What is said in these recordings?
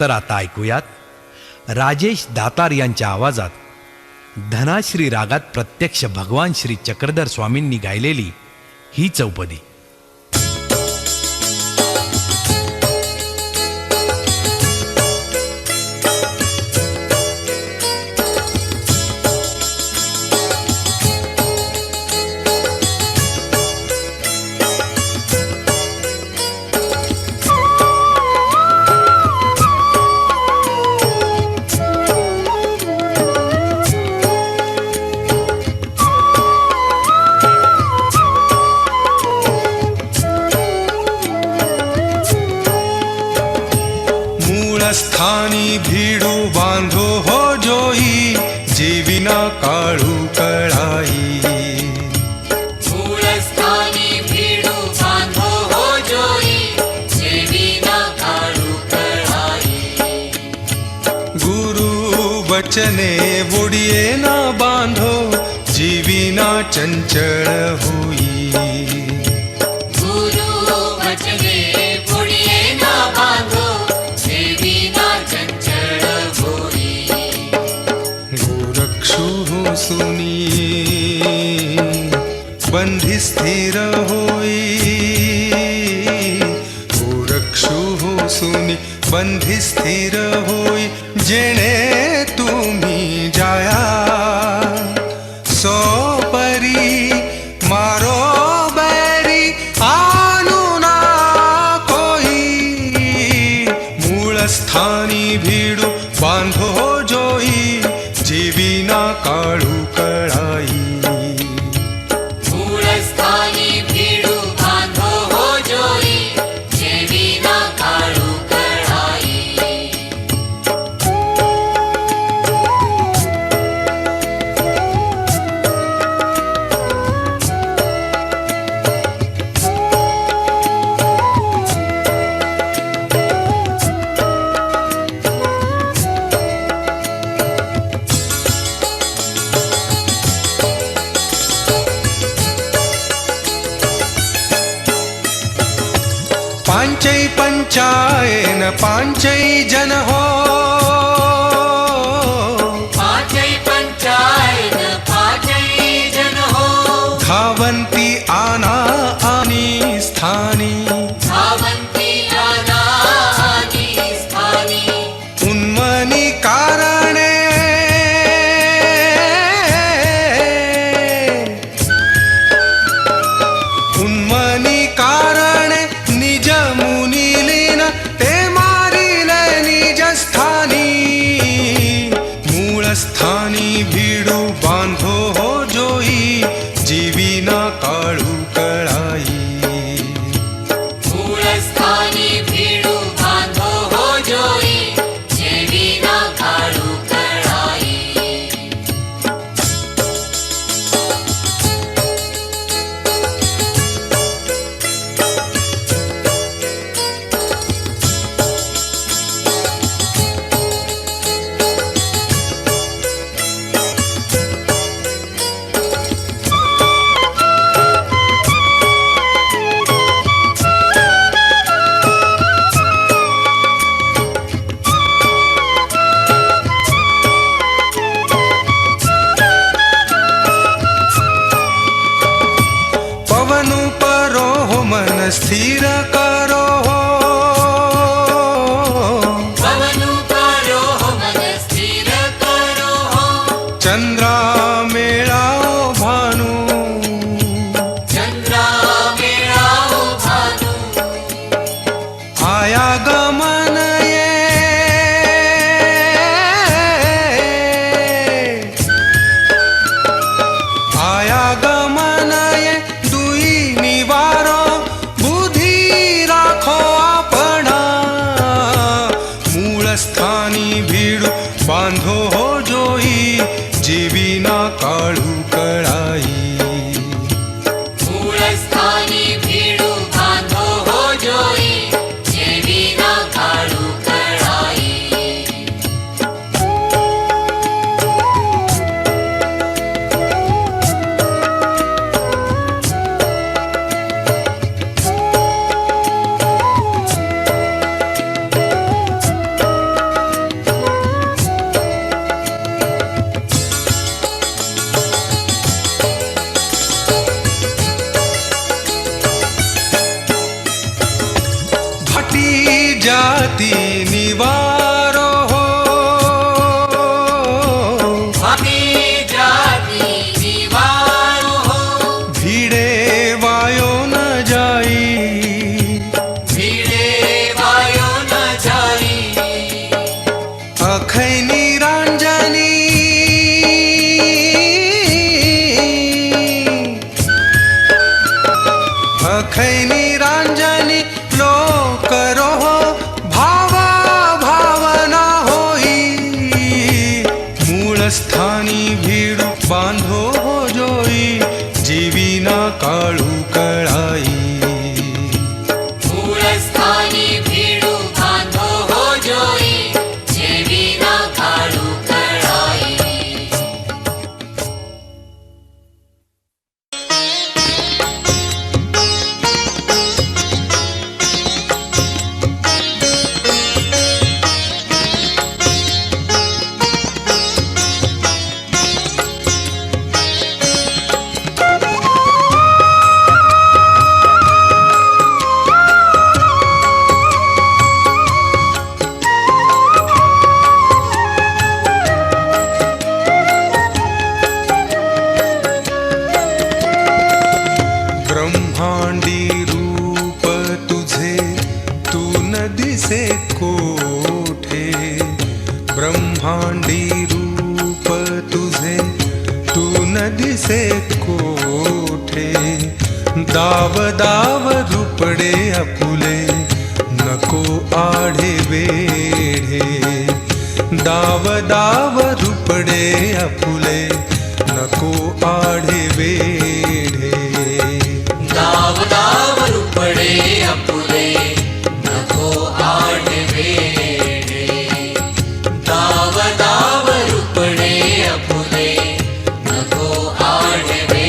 तर आता ऐकूयात राजेश दातार यांच्या आवाजात धनाश्री रागात प्रत्यक्ष भगवान श्री चक्रधर स्वामींनी गायलेली ही चौपदी. स्थानी भीडू बांधो हो जोई, जीविना काळू कळाई. मूळ स्थानी भीडू बांधो हो जोई, जीविना काळू कळाई. गुरु वचने बुडिये ना बांधो, जीविना चंचल होई. सुनी बंधी स्थिर होई, गोरक्षु सुनी बंधी स्थिर होई. जेणे तुम्ही जाया सो परी मारो बैरी आनु ना कोई. मूळ स्थानी भीडू बांधो जोई, जीविना काळू कळाई. मूळ स्थानी भीडू बांधो हो जोई, जीविना काळू कळाई. पांचै पंचायन पांचै जन हो, पांचै पंचायन पांचै जन हो. धावन्ति आना आनी स्थानी, धावन्ति आनानि स्थानी. उन्मनी कारणे उन्मनी कारणे निज मुनिलीन ते मारिले निज स्थानी. मूळ स्थानी भीडू बांधो हो जोई, जीविना काळू कळाई. मूळ स्थानी भीडू बांधो हो जोई, जीविना काळू कळाई. पवनु परो हो मन स्थिर करो हो, पवनु करो हो मन स्थिर करो हो. चंद्रा मेळाओ भानु, चंद्रा मेळाओ भानु. आया गमन ये आया गमन ये दुई निवारो, बुद्धी राखो आपणा. मूळ स्थानी भीडू बांधो हो जोई, जीविना काळू कळाई. मूळ स्थानी भीडू बांधो हो जोई, जीविना काळू कळाई. निवारो हो अभिजाति निवारो हो भिड़े वायो न जाई भिड़े वायो न जाई अखैनी रांजनी अखैनी रांजनी लो करो भावा भावना होई मूळ स्थानी भीड बांधो हो जोई जीविना काळू कळाई मूळस्थानी भीडू बांधो हो जोई जेविना काळू कळाई ब्रह्मांडी रूप तुझे तू न दिसे कोठे ब्रह्मांडी रूप तुझे तू न दिसे कोठे दाव दाव रुपडे अपुले नको आढे वेढे दाव दाव रुपडे अपुले नको आढे वेढे दाव दाव रुपडे अपुले नको आडवे दाव दाव रुपडे अपुले नको आडवे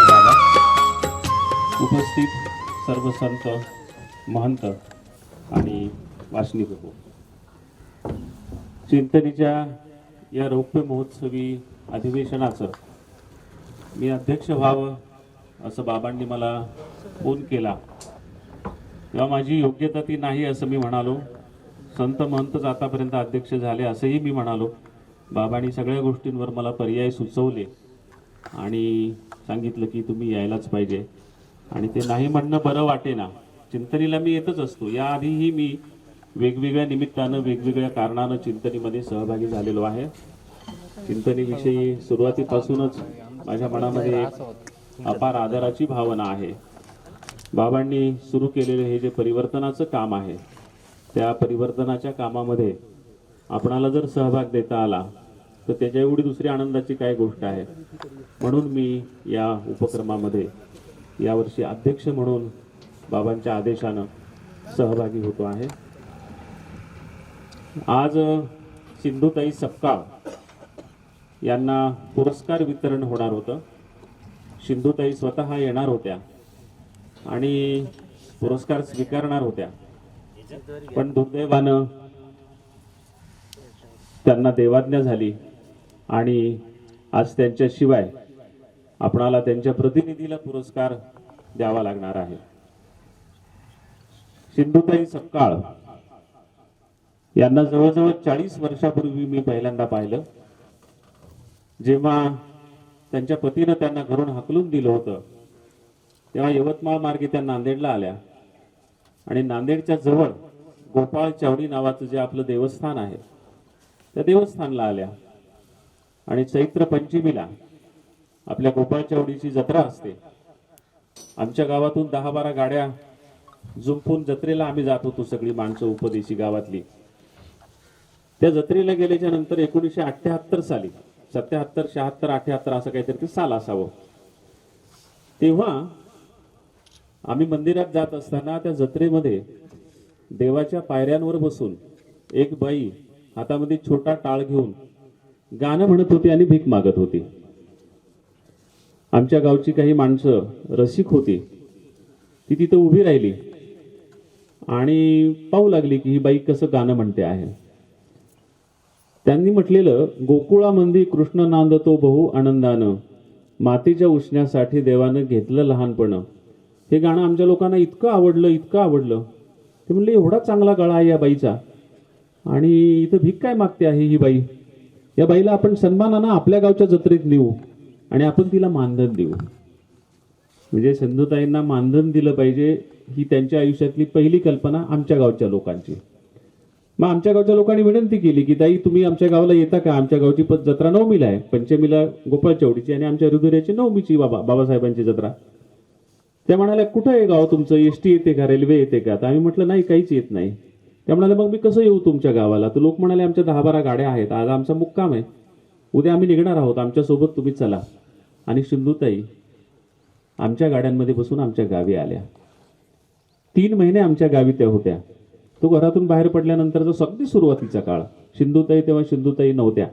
दादा, उपस्थित सर्व संत महंत आणि वासनिक हो चिंतनीच्या या रौप्य महोत्सवी अधिवेशनाचं मी अध्यक्ष व्हावं असं बाबांनी मला फोन केला तेव्हा माझी योग्यता ती नाही असं मी म्हणालो. संत महंतच आतापर्यंत अध्यक्ष झाले असंही मी म्हणालो. बाबांनी सगळ्या गोष्टींवर मला पर्याय सुचवले आणि सांगितलं की तुम्ही यायलाच पाहिजे आणि ते नाही म्हणणं बरं वाटेना. चिंतनीला मी येतच असतो. याआधीही मी वेगवेगळ्या निमित्तानं वेगवेगळ्या कारणानं चिंतनीमध्ये सहभागी झालेलो आहे. चिंतनीविषयी सुरुवातीपासूनच माझ्या मनामध्ये एक अपार आदराची भावना आहे. बाबांनी सुरू केलेले हे जे परिवर्तनाचं काम आहे त्या परिवर्तनाच्या कामामध्ये आपणाला जर सहभाग देता आला तर त्याच्या एवढी दुसरी आनंदाची काय गोष्ट आहे. म्हणून मी या उपक्रमामध्ये यावर्षी अध्यक्ष म्हणून बाबांच्या आदेशानं सहभागी होतो आहे. आज सिंधुताई सपकाळ यांना पुरस्कार वितरण होणार होतं. सिंधुताई स्वतः येणार होत्या आणि पुरस्कार स्वीकारणार होत्या पण दुर्दैवानं त्यांना देवाज्ञा झाली आणि आज त्यांच्याशिवाय आपणाला त्यांच्या प्रतिनिधीला पुरस्कार द्यावा लागणार आहे. सिंधुताई सपकाळ यांना जवळजवळ 40 वर्षापूर्वी मी पहिल्यांदा पाहिलं. जेव्हा त्यांच्या पतीनं त्यांना घरून हाकलून दिलं होतं तेव्हा यवतमाळ मार्गे त्या नांदेडला आल्या आणि नांदेडच्या जवळ गोपाळ चावडी नावाचं जे आपलं देवस्थान आहे त्या देवस्थानला आल्या आणि चैत्र पंचमीला आपल्या गोपाळ चावडीची जत्रा असते. आमच्या गावातून 10-12 गाड्या जुंपून जत्रेला आम्ही जात होतो, सगळी माणसं उपदेशी गावातली. त्या जत्रेला गेल्याच्या नंतर 1978 साली 77, 76, 78 असं काहीतरी ते साल असावं, तेव्हा आम्ही मंदिरात जात असताना त्या जत्रेमध्ये देवाच्या पायऱ्यांवर बसून एक बाई हातामध्ये छोटा टाळ घेऊन गाणं म्हणत होती आणि भीक मागत होती. आमच्या गावची काही माणसं रसिक होती ती तिथं उभी राहिली आणि पाहू लागली की ही बाई कसं गाणं म्हणते आहे. त्यांनी म्हटलेलं, गोकुळामंदी कृष्ण नांदतो बहु आनंदानं, मातेच्या उष्ण्यासाठी देवानं घेतलं लहानपण. हे गाणं आमच्या लोकांना इतकं आवडलं. ते म्हणले एवढा चांगला गळा आहे या बाईचा आणि इथं भीक काय मागते आहे ही बाई. या बाईला आपण सन्मानानं आपल्या गावच्या जत्रेत नेऊ आणि आपण तिला मानधन देऊ. म्हणजे सिंधुताईंना मानधन दिलं पाहिजे ही त्यांच्या आयुष्यातली पहिली कल्पना आमच्या गावच्या लोकांची. मग आमच्या गावच्या लोकांनी विनंती केली की ताई तुम्ही आमच्या गावाला येता का. आमच्या गावची जत्रा नवमीला आहे, पंचमीला गोपाळ चौडीची आणि आमच्या हृदयाची नवमीची बाबासाहेबांची जत्रा. त्या म्हणाल्या कुठं आहे गाव तुमचं, एसटी येते का, रेल्वे येते का. तर आम्ही म्हटलं नाही काहीच येत नाही. त्या म्हणाल्या मग मी कसं येऊ तुमच्या गावाला. तर लोक म्हणाले आमच्या 10-12 गाड्या आहेत, आज आमचा मुक्काम आहे, उद्या आम्ही निघणार आहोत, आमच्यासोबत तुम्ही चला. आणि सिंधुताई आमच्या गाड्यांमध्ये बसून आमच्या गावी आल्या. 3 महिने आमच्या गावी त्या होत्या. तो घरातून बाहेर पडल्यानंतरचा अगदी सुरुवातीचा काळ. सिंधुताई तेव्हा सिंधुताई नव्हत्या.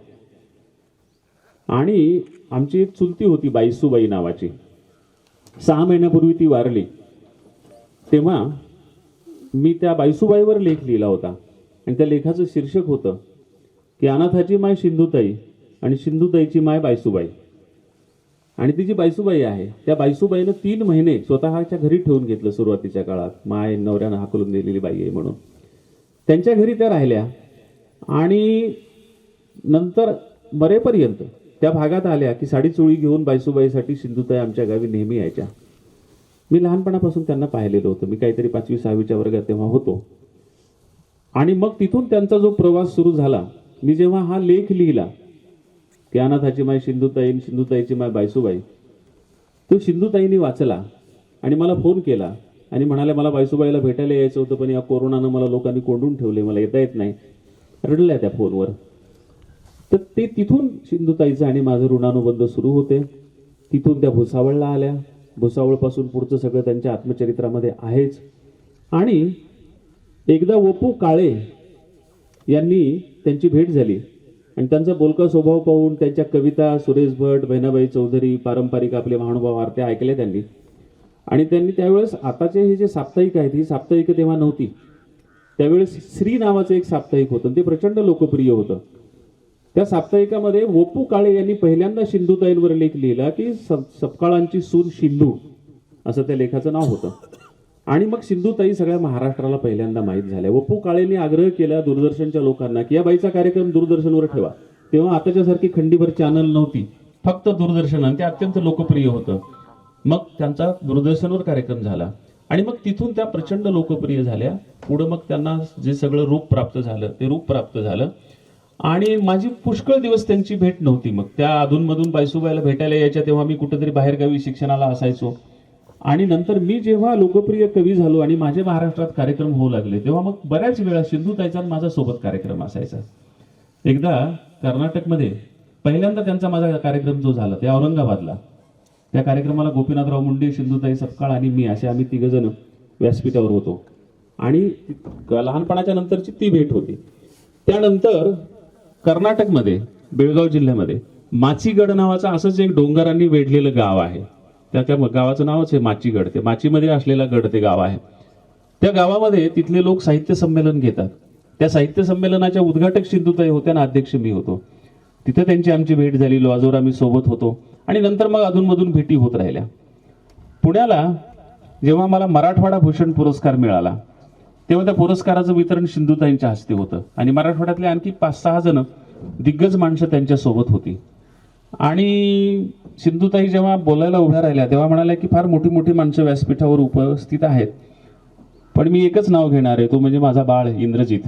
आणि आमची एक चुलती होती बाईसूबाई नावाची. 6 महिन्यापूर्वी ती वारली. तेव्हा मी त्या बाईसूबाईवर लेख लिहिला होता आणि त्या लेखाचं शीर्षक होतं की अनाथाची माय सिंधुताई आणि सिंधुताईची माय बाईसूबाई. आणि ती जी बाईसूबाई आहे त्या बाईसूबाईनं 3 महिने स्वतःच्या घरी ठेवून घेतलं सुरुवातीच्या काळात. माय नवऱ्यानं हाकलून दिलेली बाई आहे म्हणून त्यांच्या घरी त्या राहिल्या. आणि नंतर मरेपर्यंत त्या भागात आल्या की साडी चोळी घेऊन बाईसूबाईसाठी सिंधुताई आमच्या गावी नेहमी यायच्या. मी लहानपणापासून त्यांना पाहिलेलं होतं. मी काहीतरी 5वी-6वीच्या वर्गात तेव्हा होतो. आणि मग तिथून त्यांचा जो प्रवास सुरू झाला. मी जेव्हा हा लेख लिहिला की अनाथाची माय सिंधुताई, सिंधुताईची माय बाईसूबाई, तो सिंधुताईंनी वाचला आणि मला फोन केला आणि म्हणाले मला बाईसूबाईला भेटायला यायचं होतं पण या कोरोनानं मला लोकांनी कोंडून ठेवले, मला येता येत नाही. रडल्या त्या फोनवर. तर ते तिथून सिंधुताईचं आणि माझं ऋणानुबंध सुरू होते. तिथून त्या भुसावळला आल्या. भुसावळपासून पुढचं सगळं त्यांच्या आत्मचरित्रामध्ये आहेच. आणि एकदा वपू काळे यांनी त्यांची भेट झाली आणि त्यांचा बोलका स्वभाव पाहून त्यांच्या कविता सुरेश भट, बहिणाबाई चौधरी, पारंपरिक आपले महानुभाव आरत्या ऐकल्या त्यांनी. आणि त्यांनी त्यावेळेस आताचे हे जे साप्ताहिक आहेत ही साप्ताहिक तेव्हा नव्हती. त्यावेळेस श्री नावाचं एक साप्ताहिक होतं, ते प्रचंड लोकप्रिय होतं. त्या साप्ताहिकामध्ये वपू काळे यांनी पहिल्यांदा सिंधुताईंवर लेख लिहिला की सपकाळांची सून सिंधू असं त्या लेखाचं नाव होतं. आणि मग सिंधुताई सगळ्या महाराष्ट्राला पहिल्यांदा माहीत झाल्या. वपू काळेंनी आग्रह केला दूरदर्शनच्या लोकांना की या बाईचा कार्यक्रम दूरदर्शनवर ठेवा. तेव्हा आताच्यासारखी खंडीभर चॅनल नव्हती, फक्त दूरदर्शन, आणि ते अत्यंत लोकप्रिय होतं. मग त्यांचा दूरदर्शनवर कार्यक्रम झाला आणि मग तिथून त्या प्रचंड लोकप्रिय झाल्या. पुढं मग त्यांना जे सगळं रूप प्राप्त झालं ते रूप प्राप्त झालं. आणि माझी पुष्कळ दिवस त्यांची भेट नव्हती. मग त्या अधूनमधून बाईसूबाईला भेटायला यायच्या तेव्हा मी कुठेतरी बाहेरगावी शिक्षणाला असायचो. आणि नंतर मी जेव्हा लोकप्रिय कवी झालो आणि माझे महाराष्ट्रात कार्यक्रम होऊ लागले तेव्हा मग बऱ्याच वेळा सिंधुताईचा माझा सोबत कार्यक्रम असायचा. एकदा कर्नाटकमध्ये पहिल्यांदा त्यांचा माझा कार्यक्रम जो झाला ते औरंगाबादला. त्या कार्यक्रमाला गोपीनाथराव मुंडे, सिंधुताई सपकाळ आणि मी असे आम्ही 3 जण व्यासपीठावर होतो. आणि लहानपणाच्या नंतरची ती भेट होती. त्यानंतर कर्नाटकमध्ये बेळगाव जिल्ह्यामध्ये माचीगड नावाचं असंच एक डोंगरांनी वेढलेलं गाव आहे. त्या गावाचं नावच आहे माचीगड. ते माचीमध्ये असलेला गड ते गाव आहे. त्या गावामध्ये तिथले लोक साहित्य संमेलन घेतात. त्या साहित्य संमेलनाच्या उद्घाटक सिंधुताई होत्या आणि अध्यक्ष मी होतो. तिथे त्यांची आमची भेट झाली. लॉजवर आम्ही सोबत होतो आणि नंतर मग अधूनमधून भेटी होत राहिल्या. पुण्याला जेव्हा मला मराठवाडा भूषण पुरस्कार मिळाला तेव्हा त्या पुरस्काराचं वितरण सिंधुताईंच्या हस्ते होतं आणि मराठवाड्यातले आणखी 5-6 जण दिग्गज माणसं त्यांच्या सोबत होती. आणि सिंधुताई जेव्हा बोलायला उभ्या राहिल्या तेव्हा म्हणाल्या की फार मोठी मोठी माणसं व्यासपीठावर उपस्थित आहेत पण मी एकच नाव घेणार आहे, तो म्हणजे माझा बाळ इंद्रजित,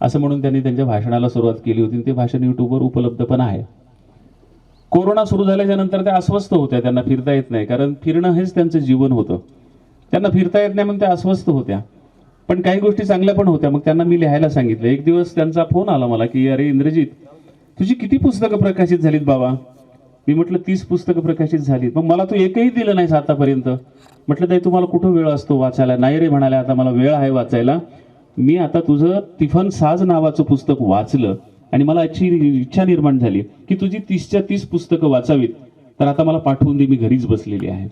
असं म्हणून त्यांनी त्यांच्या भाषणाला सुरुवात केली होती. ते भाषण युट्यूबवर उपलब्ध पण आहे. कोरोना सुरू झाल्याच्या नंतर त्या अस्वस्थ होत्या. त्यांना फिरता येत नाही, कारण फिरणं हेच त्यांचं जीवन होतं. त्यांना फिरता येत नाही म्हणून त्या अस्वस्थ होत्या. पण काही गोष्टी चांगल्या पण होत्या. मग त्यांना मी लिहायला सांगितलं. एक दिवस त्यांचा फोन आला मला की अरे इंद्रजित, तुझी किती पुस्तकं प्रकाशित झालीत बाबा. मी म्हटलं 30 पुस्तकं प्रकाशित झालीत. मग मला तू एकही दिलं नाहीस आतापर्यंत. म्हटलं ताई तुम्हाला कुठं वेळ असतो वाचायला. नाही रे म्हणाले, आता मला वेळ आहे वाचायला. मी आता तुझं तिफन साज नावाचं पुस्तक वाचलं आणि मला अशी इच्छा निर्माण झाली की तुझी 30च्या 30 पुस्तकं वाचावीत. तर आता मला पाठवून दे, मी घरीच बसलेली आहे.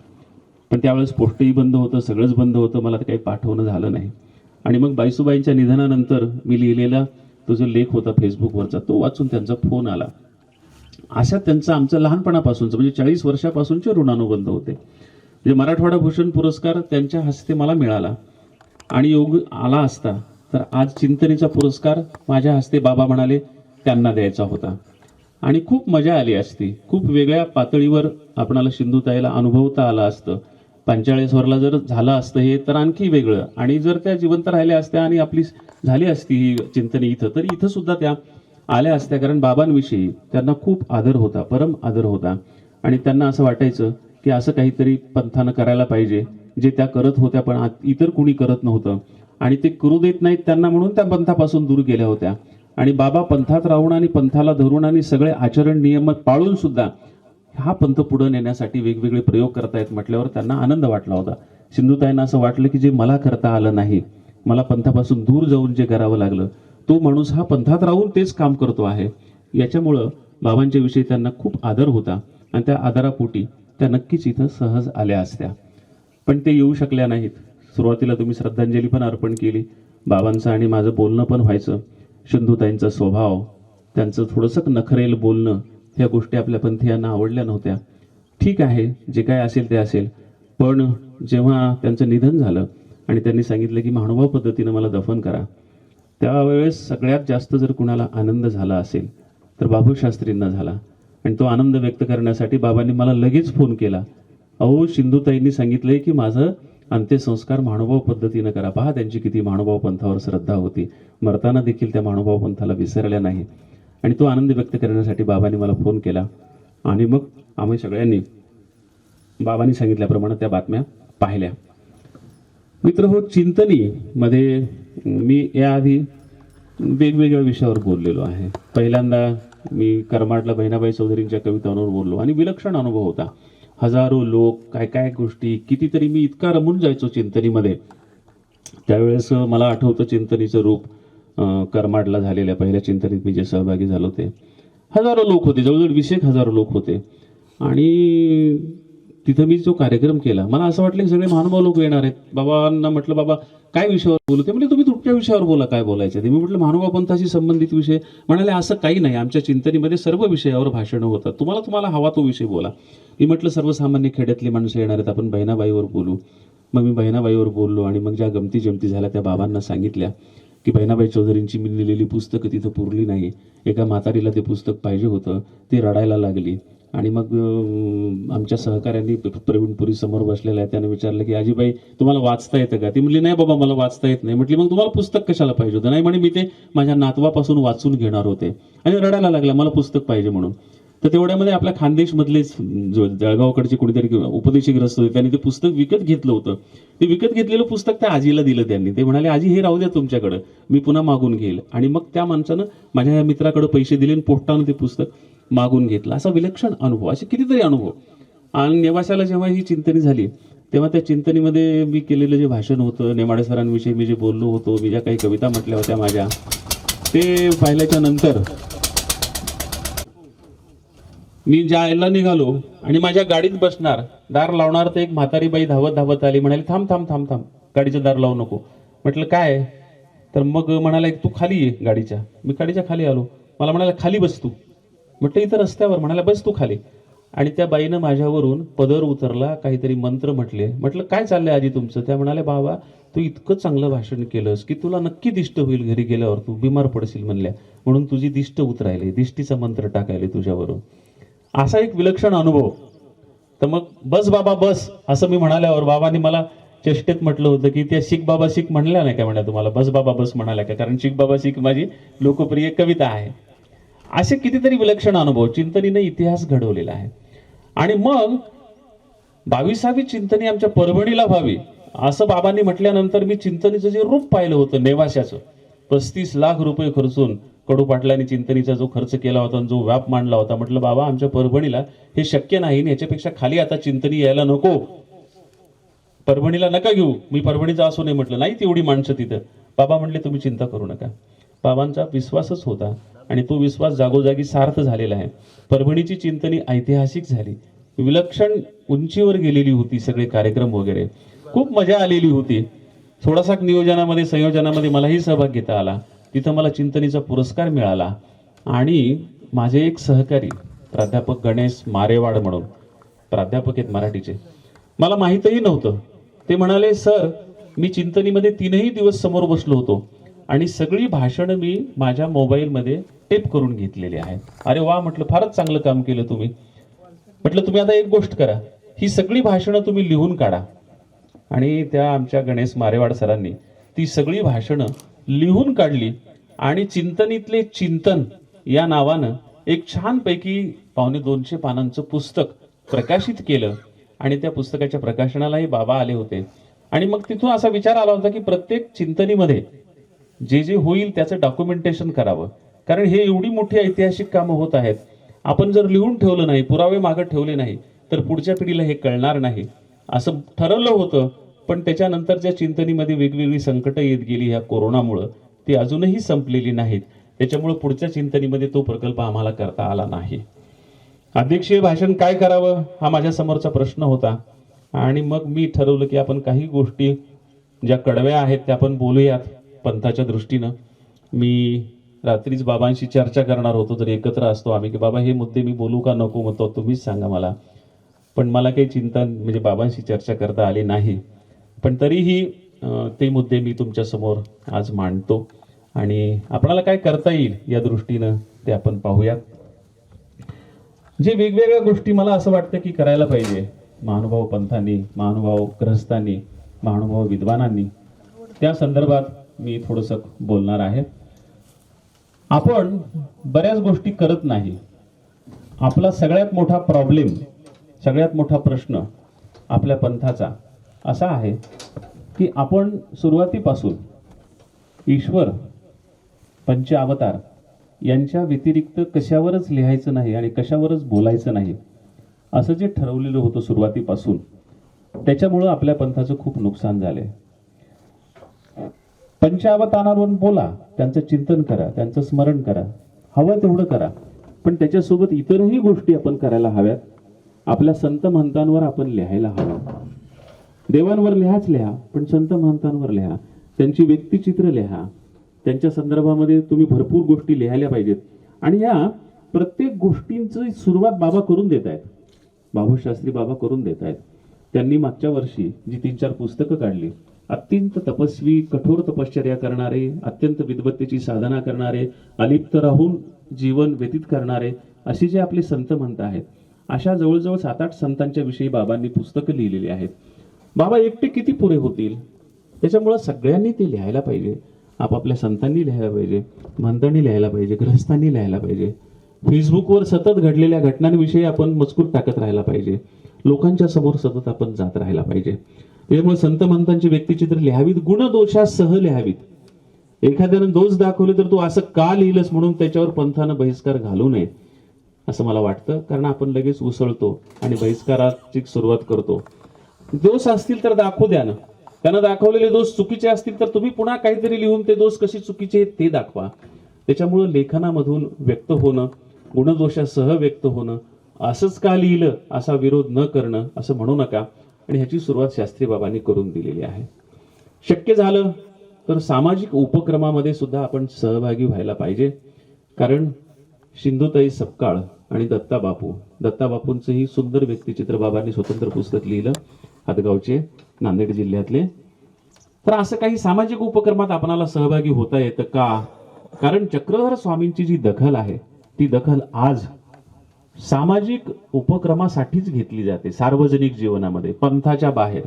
पण त्यावेळेस पोस्टही बंद होतं, सगळंच बंद होतं, मला ते काही पाठवणं झालं नाही. आणि मग बाईसुबाईंच्या निधनानंतर मी लिहिलेला तो जो लेख होता फेसबुकवरचा तो वाचून त्यांचा फोन आला. अशा त्यांचं आमचं लहानपणापासूनचं म्हणजे 40 वर्षापासूनचे ऋणानुबंध होते. म्हणजे मराठवाडा भूषण पुरस्कार त्यांच्या हस्ते मला मिळाला आणि योग आला असता तर आज चिंतनेचा पुरस्कार माझ्या हस्ते बाबा म्हणाले त्यांना द्यायचा होता आणि खूप मजा आली असती. खूप वेगळ्या पातळीवर आपणाला सिंधुताईला अनुभवता आलं असतं. 45वरला जर झालं असतं हे तर आणखी वेगळं, आणि जर त्या जिवंत राहिल्या असत्या आणि आपली झाली असती ही चिंतनी इथं, तर इथं सुद्धा त्या आल्या असत्या. कारण बाबांविषयी त्यांना खूप आदर होता, परम आदर होता. आणि त्यांना असं वाटायचं की असं काहीतरी पंथानं करायला पाहिजे जे त्या करत होत्या पण इतर कुणी करत नव्हतं, आणि ते करू देत नाहीत त्यांना म्हणून त्या पंथापासून दूर गेल्या होत्या. आणि बाबा पंथात राहून आणि पंथाला धरून आणि सगळे आचरण नियम पाळून सुद्धा हा पंथ पुढे नेण्यासाठी वेगवेगळे प्रयोग करतायत म्हटल्यावर त्यांना आनंद वाटला होता. सिंधुताईंना असं वाटलं की जे मला करता आलं नाही, मला पंथापासून दूर जाऊन जे करावं लागलं, तो माणूस हा पंथात राहून तेच काम करतो आहे. याच्यामुळं बाबांच्या विषयी त्यांना खूप आदर होता आणि त्या आदरापोटी त्या नक्कीच इथं सहज आल्या असत्या. पण ते येऊ शकल्या नाहीत. सुरुवातीला तुम्ही श्रद्धांजली पण अर्पण केली, बाबांचं आणि माझं बोलणं पण व्हायचं. सिंधुताईंचा स्वभाव, त्यांचं थोडंसं नखरेल बोलणं, ह्या गोष्टी आपल्या पंथीयांना आवडल्या नव्हत्या. ठीक आहे, जे काय असेल ते असेल. पण जेव्हा त्यांचं निधन झालं आणि त्यांनी सांगितलं की महानुभाव पद्धतीनं मला दफन करा, त्यावेळेस सगळ्यात जास्त जर कुणाला आनंद झाला असेल तर बाबू शास्त्रींना झाला. आणि तो आनंद व्यक्त करण्यासाठी बाबांनी मला लगेच फोन केला. अहो, सिंधुताईंनी सांगितलंय की माझं अंत्यसंस्कार महानुभाव पद्धतीनं करा. पहा त्यांची किती महानुभाव पंथावर श्रद्धा होती, मरताना देखील त्या महानुभाव पंथाला विसरल्या नाही. आणि तो आनंद व्यक्त करण्यासाठी बाबांनी मला फोन केला आणि मग आम्ही सगळ्यांनी बाबांनी सांगितल्याप्रमाणे त्या बातम्या पाहिल्या. मित्र हो, चिंतनीमध्ये मी याआधी वेगवेगळ्या विषयावर बोललेलो आहे. पहिल्यांदा मी करमाडला बहिणाबाई चौधरींच्या कवितांवर बोललो आणि विलक्षण अनुभव होता. हजारो लोक, काय काय गोष्टी, कितीतरी मी इतका रमून जायचो चिंतनीमध्ये. त्यावेळेस मला आठवतं चिंतनीचं रूप करमाडला झालेल्या पहिल्या चिंतनीत मी जे सहभागी झालो ते हजारो लोक होते, जवळजवळ 20,000 लोक होते. आणि तिथं मी जो कार्यक्रम केला, मला असं वाटलं की सगळे महानुभाव लोक येणार आहेत. बाबांना म्हटलं, बाबा काय विषयावर बोलू? ते म्हणजे तुम्ही तुमच्या विषयावर बोला, काय बोलायचं ते. मी म्हटलं महानुभाव पंथाशी संबंधित विषय. म्हणाले असं काही नाही, आमच्या चिंतनीमध्ये सर्व विषयावर भाषणं होतात, तुम्हाला हवा तो विषय बोला. मी म्हटलं सर्वसामान्य खेड्यातली माणसं येणार आहेत, आपण बहिणाबाईवर बोलू. मग मी बहिणाबाईवर बोललो आणि मग ज्या गमती जमती झाल्या त्या बाबांना सांगितल्या की बहिणाबाई चौधरींची मी लिहिलेली पुस्तकं तिथं पुरली नाही. एका म्हातारीला ते पुस्तक पाहिजे होतं, ती रडायला लागली. आणि मग आमच्या सहकाऱ्यांनी प्रवीणपुरी समोर बसलेला आहे, त्याने विचारलं की आजीबाई तुम्हाला वाचता येतं का? ती म्हणली नाही बाबा मला वाचता येत नाही. म्हटली मग तुम्हाला पुस्तक कशाला पाहिजे होतं? नाही म्हणे मी ते माझ्या नातवापासून वाचून घेणार होते. आणि रडायला लागला मला पुस्तक पाहिजे म्हणून. तर तेवढ्यामध्ये आपल्या खानदेशमधलेच जळगावकडचे कोणीतरी उपदेशी ग्रस्त होते, त्यांनी ते पुस्तक विकत घेतलं होतं. ते विकत घेतलेलं पुस्तक त्या आजीला दिलं त्यांनी. ते म्हणाले आजी हे राहू द्या तुमच्याकडं, मी पुन्हा मागून घेईल. आणि मग त्या माणसानं माझ्या या मित्राकडे पैसे दिले आणि पोस्टानं ते पुस्तक मागून घेतलं. असा विलक्षण अनुभव, असे कितीतरी अनुभव. आणि नेवाशाला जेव्हा ही चिंतनी झाली तेव्हा त्या चिंतनीमध्ये मी केलेलं जे भाषण होतं, नेमाडे सरांविषयी मी जे बोललो होतो, मी ज्या काही कविता म्हटल्या होत्या माझ्या, ते पाहिल्याच्या नंतर मी जायला निघालो आणि माझ्या गाडीत बसणार, दार लावणार, तर एक म्हातारी बाई धावत धावत आली. म्हणाली थांब थांब थांब थांब, गाडीचं दार लावू नको. म्हटलं काय? तर मग म्हणाला तू खाली ये गाडीच्या. मी गाडीच्या खाली आलो. मला म्हणाला खाली बस तू. म्हटलं इथं रस्त्यावर. म्हणाला बस तू खाली. आणि त्या बाईनं माझ्यावरून पदर उतरला, काहीतरी मंत्र म्हटले. म्हटलं काय चाललंय आजी तुमचं? त्या म्हणाले बाबा तू इतकं चांगलं भाषण केलंस की तुला नक्की दिष्ट होईल, घरी गेल्यावर तू बिमार पडशील म्हणल्या, म्हणून तुझी दिष्ट उतरायली, दिष्टीचा मंत्र टाकायले तुझ्यावरून. असा एक विलक्षण अनुभव. तर मग बस बाबा बस असं मी म्हणाल्यावर बाबांनी मला चेष्टेत म्हटलं होतं की त्या शिक बाबा शिक म्हणल्या नाही का, म्हणल्या तुम्हाला बस बाबा बस म्हणाल्या का? कारण शिक बाबा शिक माझी लोकप्रिय कविता आहे. असे कितीतरी विलक्षण अनुभव चिंतनीने इतिहास घडवलेला आहे. आणि मग 22वी चिंतनी आमच्या परभणीला व्हावी असं बाबांनी म्हटल्यानंतर मी चिंतनीचं जे रूप पाहिलं होतं नेवाशाचं, 35 लाख रुपये खर्चून कडू पाटलांनी चिंतनीचा जो खर्च केला होता, जो व्याप मांडला होता, म्हटलं बाबा आमच्या परभणीला हे शक्य नाही, याच्यापेक्षा खाली आता चिंतनी यायला नको, परभणीला नका घेऊ. मी परभणीचा असू नये म्हटलं, नाही तेवढी माणसं तिथं. बाबा म्हटले तुम्ही चिंता करू नका. बाबांचा विश्वासच होता आणि तो विश्वास जागोजागी सार्थ झालेला आहे. परभणीची चिंतनी ऐतिहासिक झाली. विलक्षण उंचीवर गेलेली होती, सगळे कार्यक्रम वगैरे खूप मजा आलेली होती. थोडासा नियोजनामध्ये संयोजनामध्ये मलाही सहभाग घेता आला. तिथं मला चिंतनीचा पुरस्कार मिळाला आणि माझे एक सहकारी प्राध्यापक गणेश मारेवाड म्हणून प्राध्यापक आहेत मराठीचे, मला माहीतही नव्हतं. ते म्हणाले, सर मी चिंतनीमध्ये 3ही दिवस समोर बसलो होतो आणि सगळी भाषणं मी माझ्या मोबाईलमध्ये टेप करून घेतलेली आहेत. अरे वा म्हटलं, फारच चांगलं काम केलं तुम्ही. म्हटलं तुम्ही आता एक गोष्ट करा, ही सगळी भाषणं तुम्ही लिहून काढा. आणि त्या आमच्या गणेश मारेवाड सरांनी ती सगळी भाषणं लिहून काढली आणि चिंतनीतले चिंतन या नावानं एक छानपैकी 250 पानांचं पुस्तक प्रकाशित केलं. आणि त्या पुस्तकाच्या प्रकाशनालाही बाबा आले होते. आणि मग तिथून असा विचार आला होता की प्रत्येक चिंतनीमध्ये जे जे होईल त्याचं डॉक्युमेंटेशन करावं, कारण हे एवढी मोठी ऐतिहासिक कामं होत आहेत. आपण जर लिहून ठेवलं नाही, पुरावे मागं ठेवले नाही, तर पुढच्या पिढीला हे कळणार नाही. असं ठरवलं होतं. पण त्याच्यानंतरच्या चिंतनीमध्ये वेगवेगळी संकटं येत गेली ह्या कोरोनामुळं, ती अजूनही संपलेली नाहीत. त्याच्यामुळं पुढच्या चिंतनीमध्ये तो प्रकल्प आम्हाला करता आला नाही. अध्यक्षीय भाषण काय करावं हा माझ्या समोरचा प्रश्न होता. आणि मग मी ठरवलं की आपण काही गोष्टी ज्या कडव्या आहेत त्या आपण बोलूयात पंथाच्या दृष्टीनं. मी रात्रीच बाबांशी चर्चा करणार होतो, जर एकत्र असतो आम्ही, की बाबा हे मुद्दे मी बोलू का नको, मग तो तुम्हीच सांगा मला. पण मला काही चिंता म्हणजे बाबांशी चर्चा करता आली नाही. पण तरीही ते मुद्दे मी तुमच्यासमोर आज मांडतो आणि आपणाला काय करता येईल या दृष्टीनं ते आपण पाहूयात. जे वेगवेगळ्या गोष्टी मला असं वाटतं की करायला पाहिजे महानुभाव पंथांनी, महानुभाव ग्रहस्थांनी, महानुभाव विद्वानांनी, त्या संदर्भात मी थोडंसं बोलणार आहे. आपण बऱ्याच गोष्टी करत नाही. आपला सगळ्यात मोठा प्रॉब्लेम, सगळ्यात मोठा प्रश्न आपल्या पंथाचा असा आहे की आपण सुरुवातीपासून ईश्वर, पंचअवतार यांच्या व्यतिरिक्त कशावरच लिहायचं नाही आणि कशावरच बोलायचं नाही असं जे ठरवलेलं होतं सुरुवातीपासून, त्याच्यामुळं आपल्या पंथाचं खूप नुकसान झालंय. पंचअवतारांवर बोला, त्यांचं चिंतन करा, त्यांचं स्मरण करा, हवं तेवढं करा, पण त्याच्यासोबत इतरही गोष्टी आपण करायला हव्यात. आपल्या संत महंतांवर आपण लिहायला हवं. देवांवर लिहा, पण संत महंतांवर लिहा, त्यांची व्यक्तिचित्र लिहा, त्यांच्या संदर्भामध्ये तुम्ही भरपूर गोष्टी लिहायला पाहिजेत. आणि या प्रत्येक गोष्टींची सुरुवात बाबा करून देत आहेत, बाबूशास्त्री बाबा करून देत आहेत. त्यांनी मागच्या वर्षी जी 3-4 पुस्तकं काढली, अत्यंत तपस्वी, कठोर तपश्चर्या करणारे, अत्यंत विद्वत्तेची साधना करणारे, अलिप्त राहून जीवन व्यतीत करणारे असे जे आपले संत म्हणत आहेत, अशा जवळजवळ 7-8 संतांच्या विषयी बाबांनी पुस्तकं लिहिलेली आहेत. बाबा एकटे किती पुरे होतील, त्याच्यामुळं सगळ्यांनी ते लिहायला पाहिजे. आपापल्या संतांनी लिहायला पाहिजे, महंतांनी लिहायला पाहिजे, ग्रहस्थांनी लिहायला पाहिजे. फेसबुकवर सतत घडलेल्या घटनांविषयी आपण मजकूर टाकत राहायला पाहिजे. लोकांच्या समोर सतत आपण जात राहायला पाहिजे. त्यामुळे संत महंतांची व्यक्तिचित्र लिहावीत, गुणदोषासह लिहावीत. एखाद्यानं दोष दाखवले तर तू असं का लिहिलंस म्हणून त्याच्यावर पंथानं बहिष्कार घालू नये असं मला वाटतं. कारण आपण लगेच उसळतो आणि बहिष्काराची सुरुवात करतो. दोष असतील तर दाखवू द्या ना. त्यांना दाखवलेले दोष चुकीचे असतील तर तुम्ही पुन्हा काहीतरी लिहून ते दोष कसे चुकीचे आहेत ते दाखवा. त्याच्यामुळं लेखनामधून व्यक्त होणं, गुणदोषासह व्यक्त होणं, असंच का लिहिलं असा विरोध न करणं असं म्हणू नका. आणि ह्याची सुरुवात शास्त्री बाबांनी करून दिलेली आहे. शक्य झालं तर सामाजिक उपक्रमामध्ये सुद्धा आपण सहभागी व्हायला पाहिजे. कारण सिंधुताई सपकाळ आणि दत्ताबापूंचंही सुंदर व्यक्तिचित्र बाबांनी स्वतंत्र पुस्तक लिहिलं, हातगावचे, नांदेड जिल्ह्यातले. तर असं काही सामाजिक उपक्रमात आपणाला सहभागी होता येतं का? कारण चक्रधर स्वामींची जी दखल आहे ती दखल आज सामाजिक उपक्रमासाठीच घेतली जाते. सार्वजनिक जीवनामध्ये, पंथाच्या बाहेर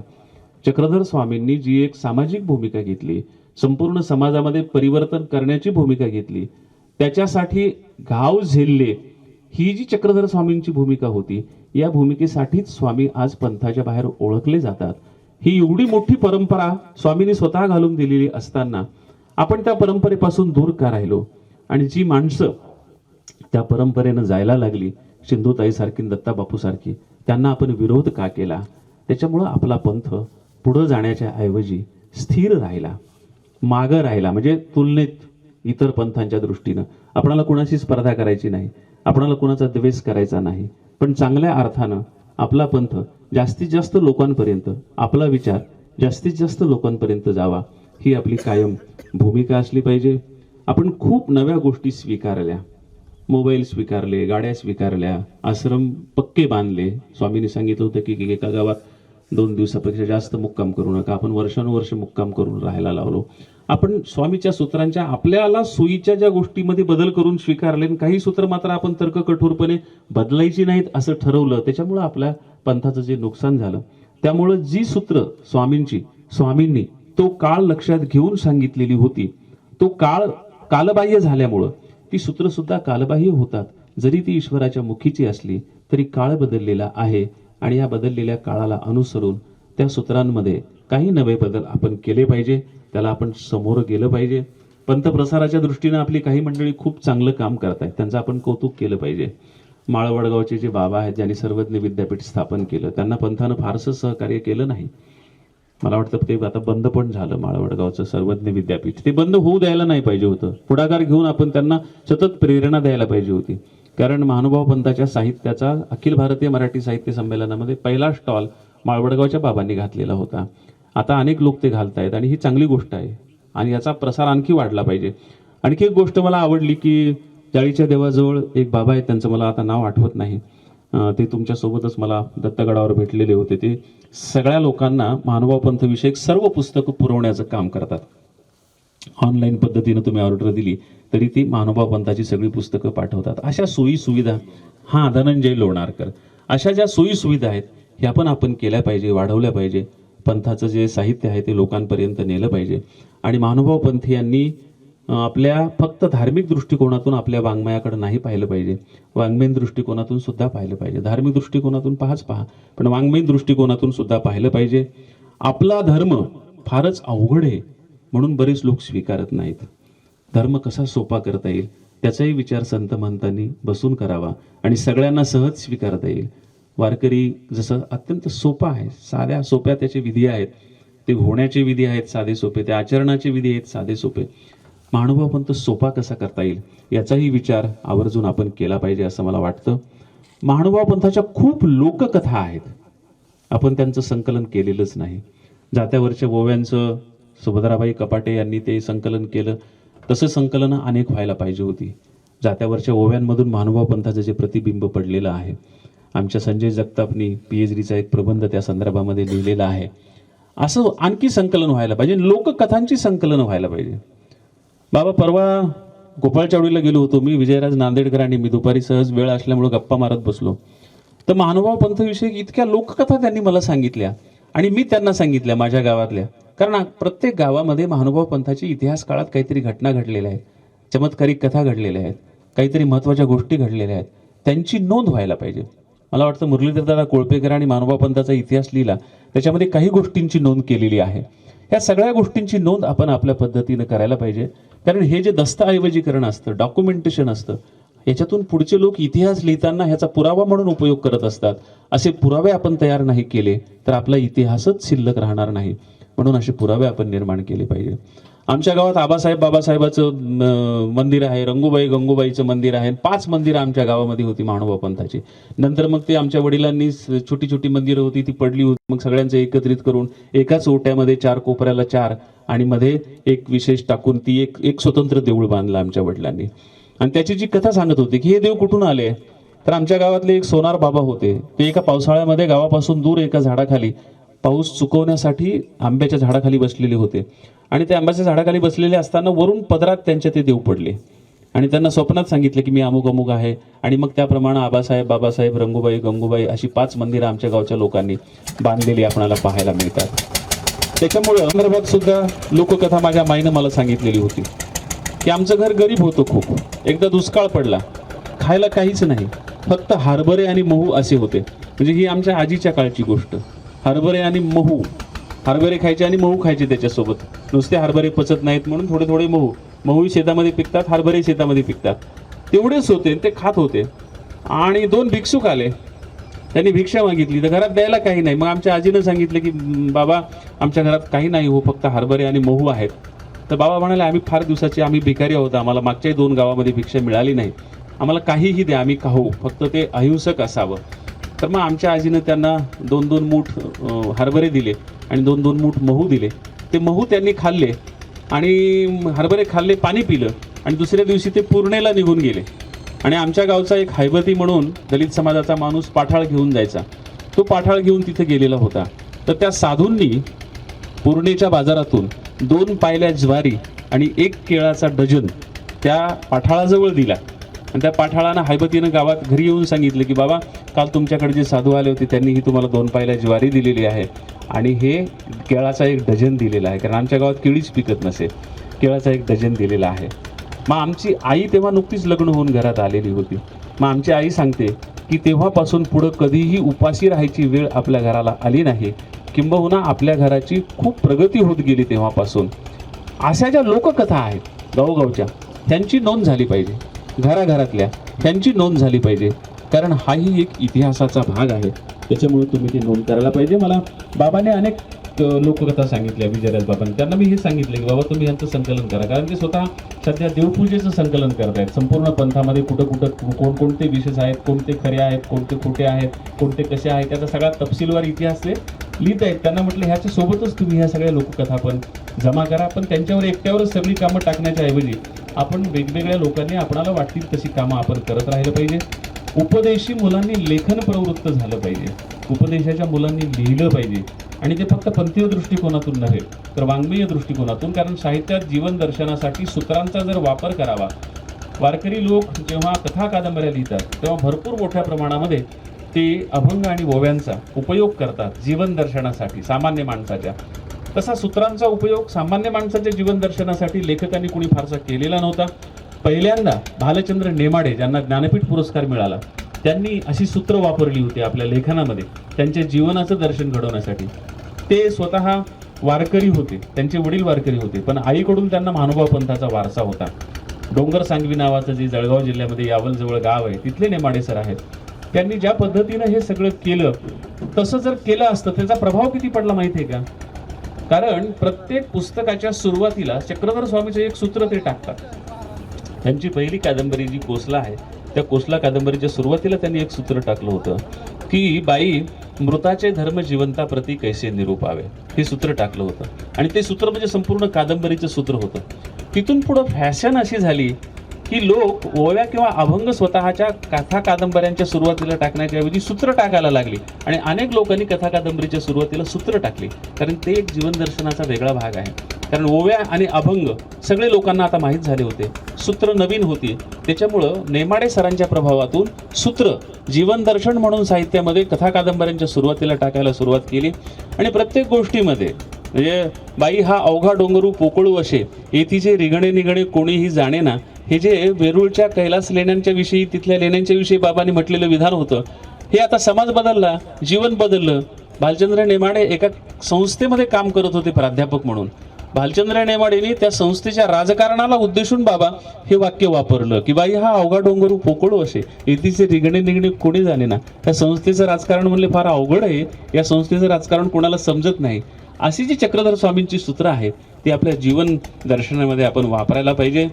चक्रधर स्वामींनी जी एक सामाजिक भूमिका घेतली, संपूर्ण समाजामध्ये परिवर्तन करण्याची भूमिका घेतली, त्याच्यासाठी घाव झेलले, ही जी चक्रधर स्वामींची भूमिका होती, या भूमिकेसाठीच स्वामी आज पंथाच्या बाहेर ओळखले जातात. ही एवढी मोठी परंपरा स्वामींनी स्वतः घालून दिलेली असताना आपण त्या परंपरेपासून दूर का राहिलो? आणि जी माणसं त्या परंपरेनं जायला लागली, सिंधुताई सारखी, दत्ताबापू सारखी, त्यांना आपण विरोध का केला? त्याच्यामुळं आपला पंथ पुढे जाण्याच्या ऐवजी स्थिर राहिला, मागं राहिला. म्हणजे तुलनेत इतर पंथांच्या दृष्टीनं आपणाला कुणाशी स्पर्धा करायची नाही, आपणाला कुणाचा द्वेष करायचा नाही, पण चांगल्या अर्थानं आपला पंथ जास्तीत जास्त लोकांपर्यंत, आपला विचार जास्तीत जास्त लोकांपर्यंत जावा, ही आपली कायम भूमिका असली पाहिजे. आपण खूप नव्या गोष्टी स्वीकारल्या, मोबाईल स्वीकारले, गाड्या स्वीकारल्या, आश्रम पक्के बांधले. स्वामींनी सांगितलं होतं की एका गावात 2 दिवसापेक्षा जास्त मुक्काम करू नका. आपण वर्षानुवर्ष मुक्काम करून राहायला लावलो. आपण स्वामीच्या सूत्रांच्या आपल्याला सोयीच्या ज्या गोष्टीमध्ये बदल करून स्वीकारले, काही सूत्र मात्र आपण तर्क कठोरपणे बदलायची नाहीत असं ठरवलं. त्याच्यामुळं आपल्या पंथाचं जे नुकसान झालं. त्यामुळं जी सूत्र स्वामींनी तो काळ लक्षात घेऊन सांगितलेली होती, तो काळ कालबाह्य झाल्यामुळं ती सूत्र सुद्धा कालबाह्य होतात. जरी ती ईश्वराच्या मुखीची असली तरी काळ बदललेला आहे आणि या बदललेल्या काळाला अनुसरून त्या सूत्रांमध्ये काही नवे बदल आपण केले पाहिजे. त्याला आपण समोर गेलं पाहिजे. पंथप्रसाराच्या दृष्टीनं आपली काही मंडळी खूप चांगलं काम करत आहेत, त्यांचं आपण कौतुक केलं पाहिजे. माळवडगावचे जे बाबा आहेत ज्यांनी सर्वज्ञ विद्यापीठ स्थापन केलं, त्यांना पंथानं फारसं सहकार्य केलं नाही. मला वाटतं ते आता बंद पण झालं माळवडगावचं सर्वज्ञ विद्यापीठ. ते बंद होऊ द्यायला नाही पाहिजे होतं. पुढाकार घेऊन आपण त्यांना सतत प्रेरणा द्यायला पाहिजे होती. कारण महानुभाव पंथाच्या साहित्याचा अखिल भारतीय मराठी साहित्य संमेलनामध्ये पहिला स्टॉल माळवडगावच्या बाबांनी घातलेला होता. आता अनेक लोक ते घालतायत आणि ही चांगली गोष्ट आहे आणि याचा प्रसार आणखी वाढला पाहिजे. आणखी एक गोष्ट मला आवडली की जाळीच्या देवाजवळ एक बाबा आहेत, त्यांचं मला आता नाव आठवत नाही, ते तुमच्यासोबतच मला दत्तगडावर भेटलेले होते. ते सगळ्या लोकांना महानुभाव पंथविषयक सर्व पुस्तकं पुरवण्याचं काम करतात. ऑनलाईन पद्धतीनं तुम्ही ऑर्डर दिली तरी ती महानुभाव पंथाची सगळी पुस्तकं पाठवतात. अशा सोयी सुविधा, हां धनंजय लोणारकर, अशा ज्या सोयी सुविधा आहेत ह्या पण आपण केल्या पाहिजे, वाढवल्या पाहिजे. पंथाचं जे साहित्य आहे ते लोकांपर्यंत नेलं पाहिजे. आणि महानुभाव पंथ यांनी आपल्या फक्त धार्मिक दृष्टिकोनातून आपल्या वाङ्मयाकडे नाही पाहिलं पाहिजे, वाङ्मयीन दृष्टिकोनातून सुद्धा पाहिलं पाहिजे. धार्मिक दृष्टिकोनातून पहा, पण वाङ्मयीन दृष्टिकोनातून सुद्धा पाहिलं पाहिजे. आपला धर्म फारच अवघड आहे म्हणून बरेच लोक स्वीकारत नाहीत. धर्म कसा सोपा करता येईल त्याचाही विचार संत महंतांनी बसून करावा आणि सगळ्यांना सहज स्वीकारता येईल. वारकरी जसं अत्यंत सोपा आहे, साध्या सोप्या त्याचे विधी आहेत, ते होण्याचे विधी आहेत साधे सोपे, ते आचरणाचे विधी आहेत साधे सोपे. महानुभाव पंथ सोपा कसा करता येईल याचाही विचार आवर्जून आपण केला पाहिजे असं मला वाटतं. महानुभाव पंथाच्या खूप लोककथा आहेत, आपण त्यांचं संकलन केलेलंच नाही. जात्यावरच्या ओव्यांचं सुभद्राबाई कपाटे यांनी ते संकलन केलं, तसं संकलनं अनेक व्हायला पाहिजे होती. जात्यावरच्या ओव्यांमधून महानुभाव पंथाचं जे प्रतिबिंब पडलेलं आहे, आमच्या संजय जगतापनी PhDचा एक प्रबंध त्या संदर्भामध्ये लिहिलेला आहे. असं आणखी संकलन व्हायला पाहिजे, लोककथांची संकलन व्हायला पाहिजे. बाबा परवा गोपाळचावडीला गेलो होतो मी, विजयराज नांदेडकर आणि मी दुपारी सहज वेळ असल्यामुळे गप्पा मारत बसलो. तर महानुभाव पंथविषयी इतक्या लोककथा त्यांनी मला सांगितल्या आणि मी त्यांना सांगितल्या माझ्या गावातल्या. कारण प्रत्येक गावामध्ये महानुभाव पंथाची इतिहास काळात काहीतरी घटना घडलेल्या आहेत, चमत्कारिक कथा घडलेल्या आहेत, काहीतरी महत्त्वाच्या गोष्टी घडलेल्या आहेत, त्यांची नोंद व्हायला पाहिजे. मला वाटतं मुरलीधरदादा कोळपेकर आणि महानुभाव पंथाचा इतिहास लिहिला, त्याच्यामध्ये काही गोष्टींची नोंद केलेली आहे. या सगळ्या गोष्टींची नोंद आपण आपल्या पद्धतीनं करायला पाहिजे. कारण हे जे दस्तऐवजीकरण असतं, डॉक्युमेंटेशन असतं, याच्यातून पुढचे लोक इतिहास लिहिताना ह्याचा पुरावा म्हणून उपयोग करत असतात. असे पुरावे आपण तयार नाही केले तर आपला इतिहासच शिल्लक राहणार नाही. म्हणून असे पुरावे आपण निर्माण केले पाहिजे. आमच्या गावात बाबासाहेबाचं मंदिर आहे, रंगूबाई गंगूबाईचं मंदिर आहे, 5 मंदिरं आमच्या गावामध्ये होती महानुभाव पंथाची. नंतर मग ते आमच्या वडिलांनी छोटी छोटी मंदिरं होती ती पडली होती, मग सगळ्यांचं एकत्रित करून एकाच ओट्यामध्ये 4 कोपऱ्याला 4 आणि मध्ये एक विशेष टाकून ती एक स्वतंत्र देऊळ बांधलं आमच्या वडिलांनी. आणि त्याची जी कथा सांगत होती की हे देव कुठून आले, तर आमच्या गावातले एक सोनार बाबा होते. ते एका पावसाळ्यामध्ये गावापासून दूर एका झाडाखाली पाऊस चुकवण्यासाठी आंब्याच्या झाडाखाली बसलेले होते आणि ते आंब्याच्या झाडाखाली बसलेले असताना वरून पदरात त्यांच्या ते देव पडले आणि त्यांना स्वप्नात सांगितलं की मी अमुक अमुक आहे. आणि मग त्याप्रमाणे आबासाहेब, बाबासाहेब, रंगूबाई, गंगूबाई अशी 5 मंदिरं आमच्या गावच्या लोकांनी बांधलेली आपणाला पाहायला मिळतात. त्याच्यामुळे संदर्भात सुद्धा लोककथा माझ्या माईनं मला सांगितलेली होती की आमचं घर गरीब होतं खूप. एकदा दुष्काळ पडला, खायला काहीच नाही, फक्त हरभरे आणि महू असे होते. म्हणजे ही आमच्या आजीच्या काळची गोष्ट. हरभरे आणि महू, हरभरे खायचे आणि महू खायचे त्याच्यासोबत. नुसते हरभरे पचत नाहीत म्हणून थोडे थोडे महू शेतामध्ये पिकतात, हरभरे शेतामध्ये पिकतात, तेवढेच होते. ते खात होते. आणि 2 भिक्षुक आले, त्यांनी भिक्षा मागितली तर घरात द्यायला काही नाही. मग आमच्या आजीनं सांगितलं की बाबा आमच्या घरात काही नाही हो, फक्त हरभरे आणि महू आहेत. तर बाबा म्हणाले आम्ही फार दिवसाचे आम्ही भिकारी आहोत, आम्हाला मागच्याही 2 गावामध्ये भिक्षा मिळाली नाही, आम्हाला काहीही द्या आम्ही खाऊ, फक्त ते अहिंसक असावं. तर मग आमच्या आजीनं त्यांना 2-2 मूठ हरभरे दिले आणि 2-2 मूठ महू दिले. ते महू त्यांनी खाल्ले आणि हरभरे खाल्ले, पाणी पिलं आणि दुसऱ्या दिवशी ते पूर्णेला निघून गेले. आणि आमच्या गावचा एक हैबती म्हणून दलित समाजाचा माणूस पाठाळ घेऊन जायचा. तो पाठाळ घेऊन तिथे गेलेला होता. तर त्या साधूंनी पूर्णेच्या बाजारातून 2 पायल्या ज्वारी आणि 1 केळाचा डझन त्या पाठाळाजवळ दिला. आणि त्या पाठाळानं हैबतीनं गावात घरी येऊन सांगितलं की बाबा, काल तुमच्याकडे जे साधू आले होते त्यांनी ही तुम्हाला 2 पायल्या ज्वारी दिलेली आहे आणि हे केळाचा 1 डझन दिलेला आहे, कारण आमच्या गावात केळीच पिकत नसे. केळाचा 1 डझन दिलेला आहे. मग आमची आई तेव्हा नुकतीच लग्न होऊन घरात आलेली होती. मग आमची आई सांगते की तेव्हापासून पुढं कधीही उपाशी राहायची वेळ आपल्या घराला आली नाही, किंबहुना आपल्या घराची खूप प्रगती होत गेली तेव्हापासून. अशा ज्या लोककथा आहेत गावोगावच्या, त्यांची नोंद झाली पाहिजे, घराघरातल्या त्यांची नोंद झाली पाहिजे, कारण हाही एक इतिहासाचा भाग आहे. त्याच्यामुळे तुम्ही ती नोंद करायला पाहिजे. मला बाबाने अनेक लोककथा सांगितल्या, विजयराज बाबांनी. त्यांना मी हे सांगितलं की बाबा तुम्ही यांचं संकलन करा, कारण ते स्वतः सध्या देवपूजेचं संकलन करत आहेत. संपूर्ण पंथामध्ये कुठं कुठं कोणकोणते विशेष आहेत, कोणते खरे आहेत, कोणते खोटे आहेत, कोणते कसे आहेत, त्याचा सगळा तपशीलवार इतिहास ते लिहित आहेत. त्यांना म्हटलं ह्याच्या सोबतच तुम्ही ह्या सगळ्या लोककथा पण जमा करा. पण त्यांच्यावर एकट्यावरच सगळी कामं टाकण्याच्या ऐवजी आपण वेगवेगळ्या लोकांनी आपणाला वाटतील तशी कामं आपण करत राहिलं पाहिजे. उपदेशी मुलांनी लेखन प्रवृत्त झालं पाहिजे, उपदेशाच्या मुलांनी लिहिलं पाहिजे. आणि ते फक्त पंथीय दृष्टिकोनातून नव्हे तर वाङ्मयीय दृष्टिकोनातून, कारण साहित्यात जीवन दर्शनासाठी सूत्रांचा जर वापर करावा, वारकरी लोक जेव्हा कथा कादंबऱ्या लिहितात तेव्हा भरपूर मोठ्या प्रमाणामध्ये ते अभंग आणि ओव्यांचा उपयोग करतात जीवन दर्शनासाठी सामान्य माणसाच्या. तसा सूत्रांचा उपयोग सामान्य माणसाच्या जीवन दर्शनासाठी लेखकांनी कुणी फारसा केलेला नव्हता. पहिल्यांदा भालचंद्र नेमाडे, ज्यांना ज्ञानपीठ पुरस्कार मिळाला, त्यांनी अशी सूत्र वापरली होती आपल्या लेखनामध्ये त्यांच्या जीवनाचं दर्शन घडवण्यासाठी. ते स्वतः वारकरी होते, त्यांचे वडील वारकरी होते, पण आईकडून त्यांना महानुभाव पंथाचा वारसा होता. डोंगर सांगवी नावाचं जे जळगाव जिल्ह्यामध्ये यावलजवळ गाव आहे, तिथले नेमाडे सर आहेत. त्यांनी ज्या पद्धतीनं हे सगळं केलं, तसं जर केलं असतं त्याचा प्रभाव किती पडला माहिती आहे का? कारण प्रत्येक पुस्तकाच्या सुरुवातीला चक्रधर स्वामीचं एक सूत्र ते टाकतात. त्यांची पहिली कादंबरी जी कोसला आहे, त्या कोसला कादंबरीच्या सुरुवातीला त्यांनी एक सूत्र टाकलं होतं की बाई मृताचे धर्म जिवंताप्रती कैसे निरूपावे, हे सूत्र टाकलं होतं. आणि ते सूत्र म्हणजे संपूर्ण कादंबरीचं सूत्र होतं. तिथून पुढं फॅशन अशी झाली की लोक ओव्या किंवा अभंग स्वतःच्या कथा कादंबऱ्यांच्या सुरुवातीला टाकण्याच्या ऐवजी सूत्र टाकायला लागली. आणि अनेक लोकांनी कथा कादंबरीच्या सुरुवातीला सूत्र टाकली, कारण ते एक जीवन दर्शनाचा वेगळा भाग आहे. कारण ओव्या आणि अभंग सगळे लोकांना आता माहीत झाले होते, सूत्र नवीन होती. त्याच्यामुळं नेमाडे सरांच्या प्रभावातून सूत्र जीवन दर्शन म्हणून साहित्यामध्ये कथा कादंबऱ्यांच्या सुरुवातीला टाकायला सुरुवात केली. आणि प्रत्येक गोष्टीमध्ये म्हणजे बाई हा अवघा डोंगरू पोकळू असे, येथीचे रिगणे निगणे कोणीही जाणे ना, हे जे वेरूळच्या कैलास लेण्यांच्या विषयी, तिथल्या लेण्यांच्या विषयी बाबांनी म्हटलेलं विधान होतं, हे आता समाज बदलला, जीवन बदललं. भालचंद्र नेमाडे एका संस्थेमध्ये काम करत होते प्राध्यापक म्हणून. भालचंद्र नेमाडेंनी त्या संस्थेच्या राजकारणाला उद्देशून बाबा हे वाक्य वापरलं की बाई हा अवघा डोंगरू पोकळू असे, येथीचे रिगणे निगणे कोणी जाणे ना. त्या संस्थेचं राजकारण म्हणले फार अवघड आहे, या संस्थेचं राजकारण कोणाला समजत नाही. अशी जी चक्रधर स्वामींची सूत्र आहेत ती आपल्या जीवन दर्शनामध्ये आपण वापरायला पाहिजे.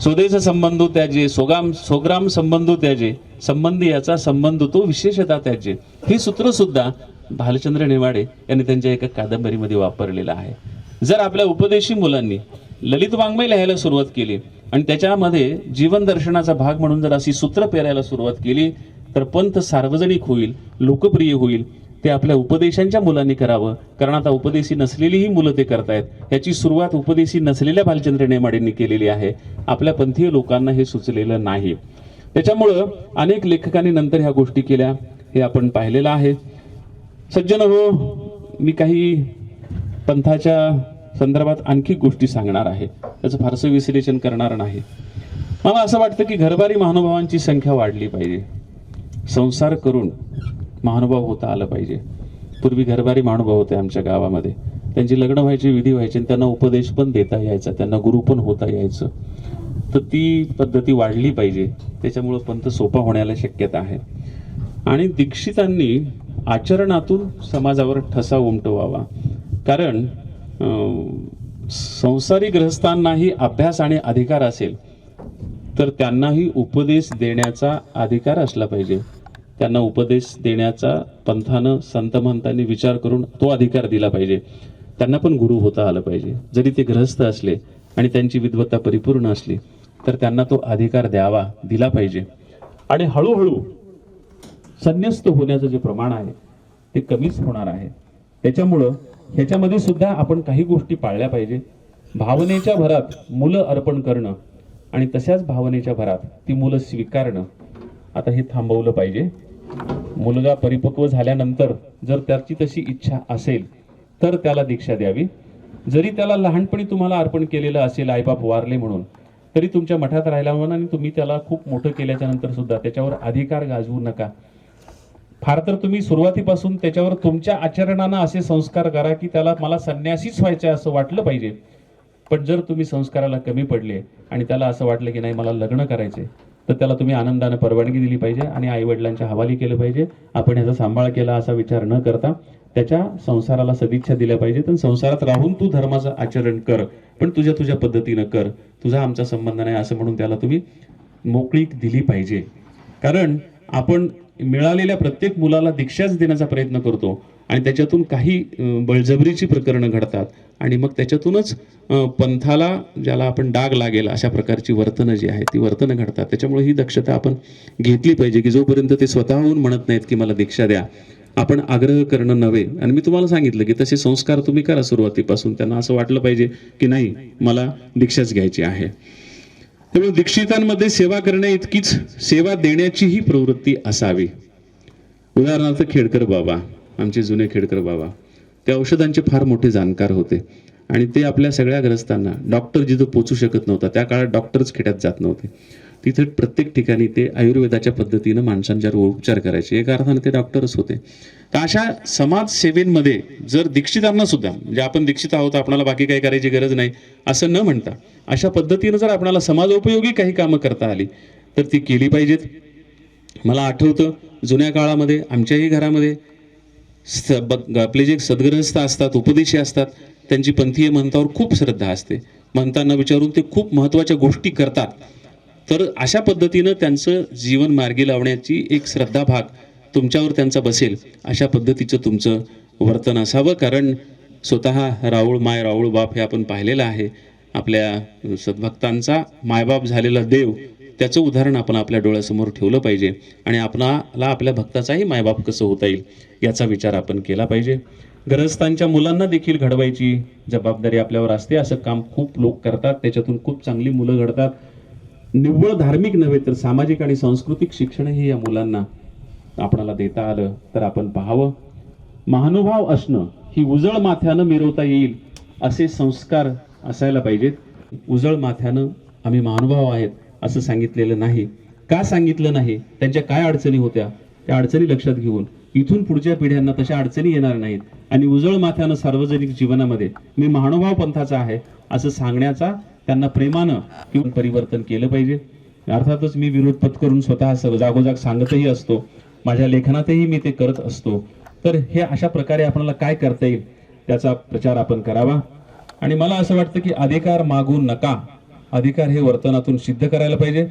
स्वदेश संबंधो त्याजे, सोग्राम संबंधो त्याजे, संबंधी याचा संबंध तो विशेषता त्याचे, हे सूत्र सुद्धा भालचंद्र नेमाडे यांनी त्यांच्या एका कादंबरीमध्ये वापरलेलं आहे. जर आपल्या उपदेशी मुलांनी ललित वाङ्मय लिहायला सुरुवात केली आणि त्याच्यामध्ये जीवन दर्शनाचा भाग म्हणून जर अशी सूत्र पेरायला सुरुवात केली तर पंथ सार्वजनिक होईल, लोकप्रिय होईल. ते आपल्या उपदेशांच्या मुलांनी करावं, कारण आता उपदेशी नसलेलीही मुलं ते करतायत. याची सुरुवात उपदेशी नसलेल्या भालचंद्र नेमाडेंनी केलेली आहे. आपल्या पंथीय लोकांना हे सुचलेलं नाही. त्याच्यामुळं अनेक लेखकांनी नंतर ह्या गोष्टी केल्या, हे आपण पाहिलेलं आहे. सज्जन हो, मी काही पंथाच्या संदर्भात आणखी गोष्टी सांगणार आहे, त्याचं फारसं विश्लेषण करणार नाही. मला असं वाटतं की घरबारी महानुभावांची संख्या वाढली पाहिजे. संसार करून महानुभाव होता आलं पाहिजे. पूर्वी घरबारी महानुभाव होते आमच्या गावामध्ये, त्यांची लग्न व्हायची, विधी व्हायचे, त्यांना उपदेश पण देता यायचा, त्यांना गुरु पण होता यायचं. तर ती पद्धती वाढली पाहिजे. त्याच्यामुळं पंथ सोपा होण्याला शक्यता आहे. आणि दीक्षितांनी आचरणातून समाजावर ठसा उमटवावा, कारण संसारी गृहस्थांनाही अभ्यास आणि अधिकार असेल तर त्यांनाही उपदेश देण्याचा अधिकार असला पाहिजे. त्यांना उपदेश देण्याचा पंथानं संत महंतांनी विचार करून तो अधिकार दिला पाहिजे. त्यांना पण गुरु होता आलं पाहिजे. जरी ते गृहस्थ असले आणि त्यांची विद्वत्ता परिपूर्ण असली तर त्यांना तो अधिकार द्यावा, दिला पाहिजे. आणि हळूहळू संन्यस्त होण्याचं जे प्रमाण आहे ते कमीच होणार आहे. त्याच्यामुळं ह्याच्यामध्ये सुद्धा आपण काही गोष्टी पाळल्या पाहिजे. भावनेच्या भरात मुलं अर्पण करणं आणि तशाच भावनेच्या भरात ती मुलं स्वीकारणं, आता हे थांबवलं पाहिजे. मुलगा परिपक्व झाल्यानंतर जर त्याची तशी इच्छा असेल तर त्याला दीक्षा द्यावी. जरी त्याला लहानपणी तुम्हाला अर्पण केलेलं असेल आईबाप वारले म्हणून, तरी तुमच्या मठात राहिला म्हणून आणि तुम्ही त्याला खूप मोठं केल्याच्या नंतर सुद्धा त्याच्यावर अधिकार गाजवू नका. फार तर तुम्ही सुरुवातीपासून त्याच्यावर तुमच्या आचरणानं असे संस्कार करा की त्याला मला संन्यासीच व्हायचं असं वाटलं पाहिजे. पण जर तुम्ही संस्काराला कमी पडले आणि त्याला असं वाटलं की नाही मला लग्न करायचे, तर त्याला तुम्ही आनंदाने परवानगी दिली पाहिजे आणि आई वडिलांच्या हवाली केलं पाहिजे. आपण ह्याचा सांभाळ केला असा विचार न करता त्याच्या संसाराला सदिच्छा दिल्या पाहिजे. तर संसारात राहून तू धर्माचं आचरण कर, पण तुझ्या पद्धतीनं कर, तुझा आमचा संबंध नाही असं म्हणून त्याला तुम्ही मोकळीक दिली पाहिजे. कारण आपण मिळालेल्या प्रत्येक मुलाला दीक्षाच देण्याचा प्रयत्न करतो आणि त्याच्यातून काही बळजबरीची प्रकरणं घडतात आणि मग त्याच्यातूनच पंथाला ज्याला आपण डाग लागेल अशा प्रकारची वर्तनं जी आहेत ती वर्तनं घडतात. त्याच्यामुळे ही दक्षता आपण घेतली पाहिजे की जोपर्यंत ते स्वतःहून म्हणत नाहीत की मला दीक्षा द्या, आपण आग्रह करणं नव्हे. आणि मी तुम्हाला सांगितलं की तसे संस्कार तुम्ही करा सुरुवातीपासून. त्यांना असं वाटलं पाहिजे की नाही मला दीक्षाच घ्यायची आहे. त्यामुळे दीक्षितांमध्ये सेवा करण्या इतकीच सेवा देण्याचीही प्रवृत्ती असावी. उदाहरणार्थ खेडकर बाबा, आमचे जुने खेडकर बाबा, ते औषधांचे फार मोठे जाणकार होते आणि ते आपल्या सगळ्या ग्रस्तांना, डॉक्टर जिथं पोचू शकत नव्हता त्या काळात डॉक्टरच खेड्यात जात नव्हते, तिथे प्रत्येक ठिकाणी ते आयुर्वेदाच्या पद्धतीनं माणसांच्यावर उपचार करायचे. एका अर्थाने ते डॉक्टरच होते. तर अशा समाजसेवेमध्ये जर दीक्षितांना सुद्धा, म्हणजे आपण दीक्षित आहोत आपल्याला बाकी काही करायची गरज नाही असं न म्हणता, अशा पद्धतीनं जर आपल्याला समाजोपयोगी काही कामं करता आली तर ती केली पाहिजेत. मला आठवतं जुन्या काळामध्ये आमच्याही घरामध्ये आपले जे सद्गृहस्थ असतात, उपदेशी असतात, त्यांची पंथीय महंतावर खूप श्रद्धा असते. महंतांना विचारून ते खूप महत्त्वाच्या गोष्टी करतात. तर अशा पद्धतीनं त्यांचं जीवन मार्गी लावण्याची एक श्रद्धा भाग तुमच्यावर त्यांचा बसेल अशा पद्धतीचं तुमचं वर्तन असावं. कारण स्वतः राऊळ माय राऊळ बाप हे आपण पाहिलेलं आहे. आपल्या सद्भक्तांचा मायबाप झालेला देव, त्याचं उदाहरण आपण आपल्या डोळ्यासमोर ठेवलं पाहिजे आणि आपणाला आपल्या भक्ताचाही मायबाप कसं होता येईल याचा विचार आपण केला पाहिजे. ग्रहस्थांच्या मुलांना देखील घडवायची जबाबदारी आपल्यावर असते. असं काम खूप लोक करतात, त्याच्यातून खूप चांगली मुलं घडतात. निव्वळ धार्मिक नव्हे तर सामाजिक आणि सांस्कृतिक शिक्षणही या मुलांना आपणाला देता आलं तर आपण पाहावं. महानुभाव असणं ही उजळ माथ्यानं मिरवता येईल असे संस्कार असायला पाहिजेत. उजळ माथ्यानं आम्ही महानुभाव आहेत असं सांगितलेलं नाही. का सांगितलं नाही, त्यांच्या काय अडचणी होत्या त्या अडचणी लक्षात घेऊन इथून पुढच्या पिढ्यांना तशा अडचणी येणार नाहीत आणि उजळ माथ्यानं सार्वजनिक जीवनामध्ये मी महानुभाव पंथाचा आहे असं सांगण्याचा त्यांना प्रेमानं किंवा परिवर्तन केलं पाहिजे. अर्थातच मी विरोध पत्करून स्वतः जागोजाग सांगतही असतो, माझ्या लेखनातही मी ते करत असतो. तर हे अशा प्रकारे आपल्याला काय करता येईल त्याचा प्रचार आपण करावा. आणि मला असं वाटतं की अधिकार मागू नका, अधिकार हे वर्तनातून सिद्ध करायला पाहिजे.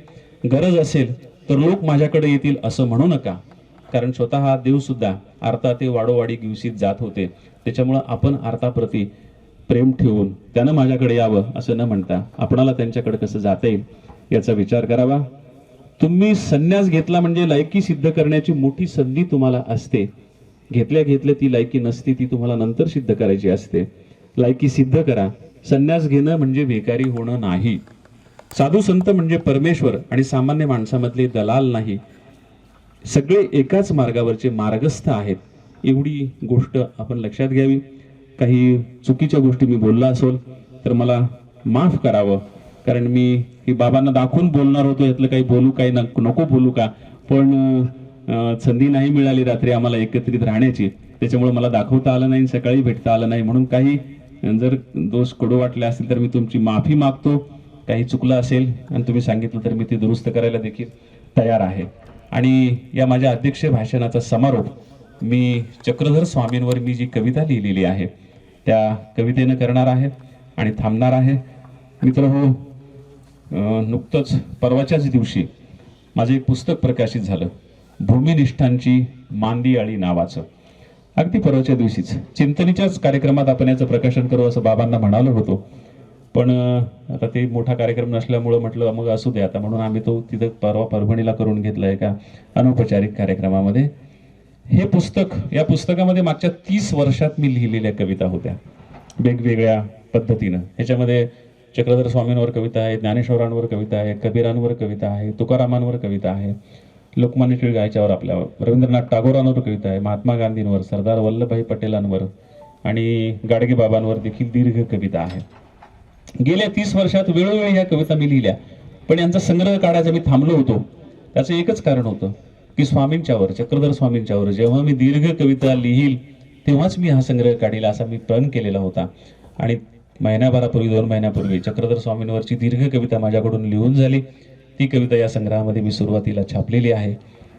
गरज असेल तर लोक माझ्याकडे येतील असं म्हणू नका, कारण स्वतः देव सुद्धा आरता ते वाडोवाडी गिवसीत जात होते. त्याच्यामुळं आपण आरताप्रती प्रेम ठेवून त्यानं माझ्याकडे यावं असं न म्हणता आपणाला त्यांच्याकडे कसं जाता येईल याचा विचार करावा. तुम्ही संन्यास घेतला म्हणजे लायकी सिद्ध करण्याची मोठी संधी तुम्हाला असते. घेतल्या घेतल्या ती लायकी नसते, ती तुम्हाला नंतर सिद्ध करायची असते. लायकी सिद्ध करा. संन्यास घेणं म्हणजे भिकारी होणं नाही. साधू संत म्हणजे परमेश्वर आणि सामान्य माणसामधले दलाल नाही. सगळे एकाच मार्गावरचे मार्गस्थ आहेत. एवढी गोष्ट आपण लक्षात घ्यावी. काही चुकीच्या गोष्टी मी बोलला असेल तर मला माफ करावं, कारण मी ही बाबांना दाखवून बोलणार होतो, यातलं काही बोलू काही नको बोलू का, पण संधी नाही मिळाली रात्री आम्हाला एकत्रित राहण्याची, त्याच्यामुळे मला दाखवता आलं नाही, सकाळी भेटता आलं नाही. म्हणून काही जर दोष कडू वाटले असतील तर मी तुमची माफी मागतो. काही चुकलं असेल आणि तुम्ही सांगितलं तर मी ते दुरुस्त करायला देखील तयार आहे. आणि या माझ्या अध्यक्ष भाषणाचा समारोप मी चक्रधर स्वामींवर मी जी कविता लिहिलेली आहे त्या कवितेनं करणार आहे आणि थांबणार आहे. मित्रहो, नुकतंच परवाच्याच दिवशी माझं एक पुस्तक प्रकाशित झालं. भूमिनिष्ठांची मांदियाळी नावाचं. अगदी परवाच्या दिवशीच चिंतनीच्याच कार्यक्रमात आपण याचं प्रकाशन करू असं बाबांना म्हणालो होतो, पण आता ते मोठा कार्यक्रम नसल्यामुळं म्हटलं मग असू दे आता, म्हणून आम्ही तो तिथं परवा परभणीला करून घेतला एका अनौपचारिक कार्यक्रमामध्ये. हे पुस्तक, या पुस्तकामध्ये मागच्या 30 वर्षात मी लिहिलेल्या कविता होत्या वेगवेगळ्या पद्धतीनं. ह्याच्यामध्ये चक्रधर स्वामींवर कविता आहे, ज्ञानेश्वरांवर कविता आहे, कबीरांवर कविता आहे, तुकारामांवर कविता आहे, लोकमान्य टिळक याच्यावर आपल्यावर, रवींद्रनाथ टागोरांवर कविता आहे, महात्मा गांधींवर, सरदार वल्लभभाई पटेलांवर आणि गाडगे बाबांवर देखील दीर्घ कविता आहे. गेल्या 30 वर्षात वेळोवेळी ह्या कविता मी लिहिल्या, पण यांचा संग्रह काढायचा मी थांबलो होतो. त्याचं एकच कारण होतं की स्वामींच्यावर, चक्रधर स्वामींच्यावर जेव्हा मी दीर्घ कविता लिहील तेव्हाच मी हा संग्रह काढील असा मी प्रण केलेला होता. आणि महिन्याभरापूर्वी, 2 महिन्यापूर्वी चक्रधर स्वामींवरची दीर्घ कविता माझ्याकडून लिहून झाली. ती कविता या संग्रहामध्ये मी सुरुवातीला छापलेली आहे.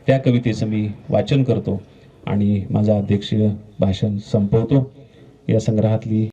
त्या कवितेचं मी वाचन करतो आणि माझं अध्यक्षीय भाषण संपवतो. या संग्रहातली